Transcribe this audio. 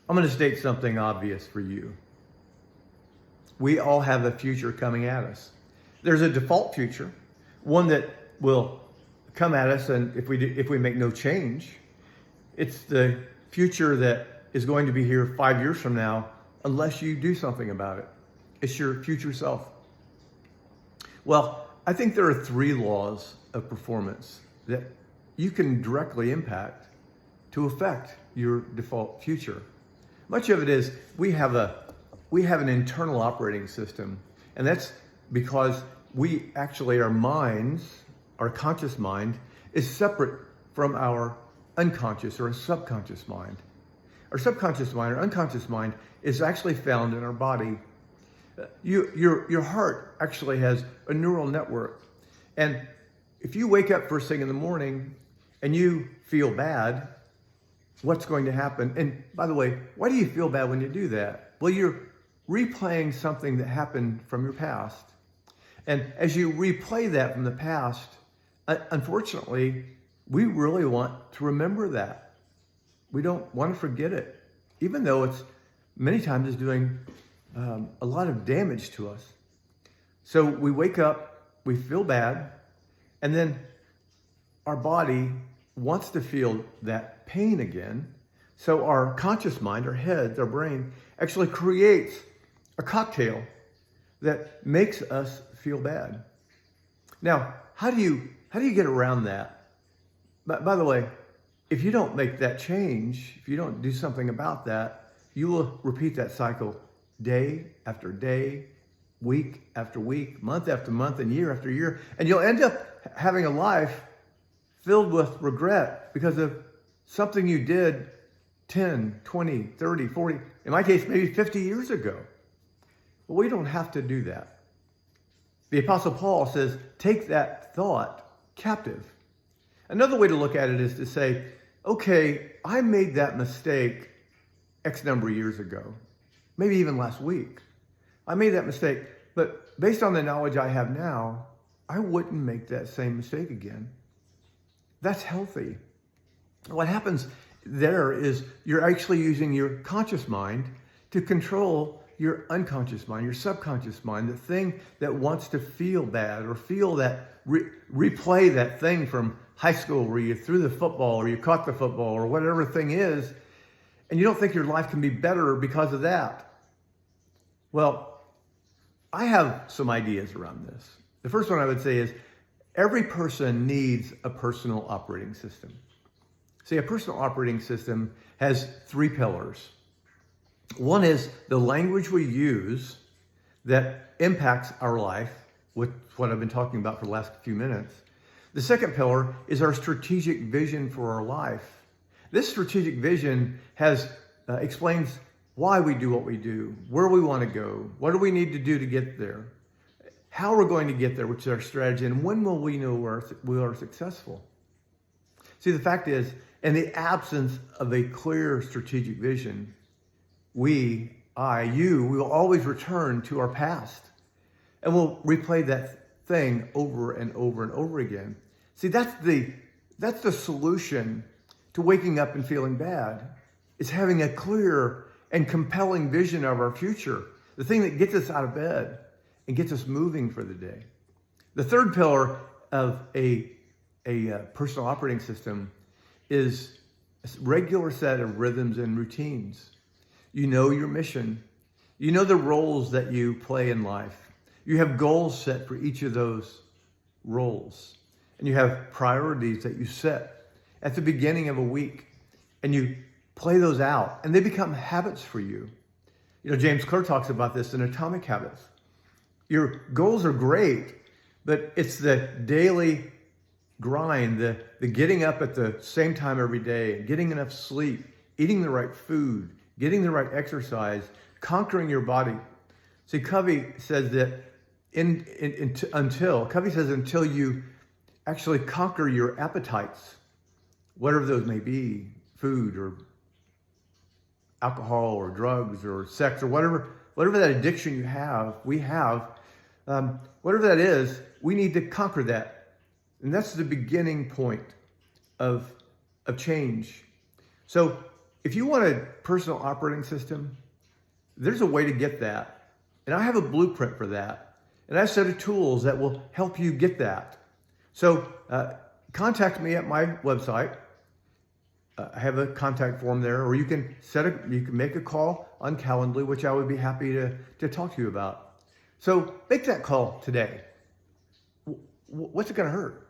I'm going to state something obvious for you. We all have a future coming at us. There's a default future, one that will come at us, and if we make no change, it's the future that is going to be here 5 years from now, unless you do something about it. It's your future self. Well, I think there are 3 laws of performance that you can directly impact to affect your default future. Much of it is we have an internal operating system, and that's because our minds, our conscious mind, is separate from our unconscious or subconscious mind. Our subconscious mind or unconscious mind is actually found in our body. Your heart actually has a neural network, and if you wake up first thing in the morning and you feel bad, what's going to happen? And by the way, why do you feel bad when you do that? Well, you're replaying something that happened from your past. And as you replay that from the past, unfortunately, we really want to remember that. We don't want to forget it, even though it's many times is doing a lot of damage to us. So we wake up, we feel bad, and then our body wants to feel that pain again. So our conscious mind, our heads, our brain actually creates a cocktail that makes us feel bad. Now, how do you get around that? By the way, if you don't make that change, if you don't do something about that, you will repeat that cycle day after day, week after week, month after month, and year after year. And you'll end up having a life filled with regret because of something you did 10, 20, 30, 40, in my case, maybe 50 years ago. But we don't have to do that. The Apostle Paul says, take that thought captive. Another way to look at it is to say, okay, I made that mistake X number of years ago, maybe even last week. I made that mistake, but based on the knowledge I have now, I wouldn't make that same mistake again. That's healthy. What happens there is you're actually using your conscious mind to control your unconscious mind, your subconscious mind, the thing that wants to feel bad or feel that, replay that thing from high school where you threw the football or you caught the football or whatever the thing is, and you don't think your life can be better because of that. Well, I have some ideas around this. The first one I would say is every person needs a personal operating system. See, a personal operating system has 3 pillars. One is the language we use that impacts our life, with what I've been talking about for the last few minutes. The second pillar is our strategic vision for our life. This strategic vision explains why we do what we do, where we want to go, what do we need to do to get there, how we're going to get there, which is our strategy, and when will we know we are successful. See, the fact is, in the absence of a clear strategic vision, we will always return to our past, and we'll replay that thing over and over and over again. See, that's the solution to waking up and feeling bad, is having a clear and compelling vision of our future, the thing that gets us out of bed and gets us moving for the day. The third pillar of a personal operating system is a regular set of rhythms and routines. You know your mission. You know the roles that you play in life. You have goals set for each of those roles. And you have priorities that you set at the beginning of a week. And you play those out, and they become habits for you. You know, James Clear talks about this in Atomic Habits. Your goals are great, but it's the daily grind, the getting up at the same time every day, getting enough sleep, eating the right food, getting the right exercise, conquering your body. See, Covey says that until you actually conquer your appetites, whatever those may be, food or alcohol or drugs or sex or whatever that addiction we have, whatever that is, we need to conquer that. And that's the beginning point of change. So if you want a personal operating system, there's a way to get that. And I have a blueprint for that. And I have a set of tools that will help you get that. So contact me at my website. I have a contact form there, or you can make a call on Calendly, which I would be happy to talk to you about. So make that call today. What's it going to hurt?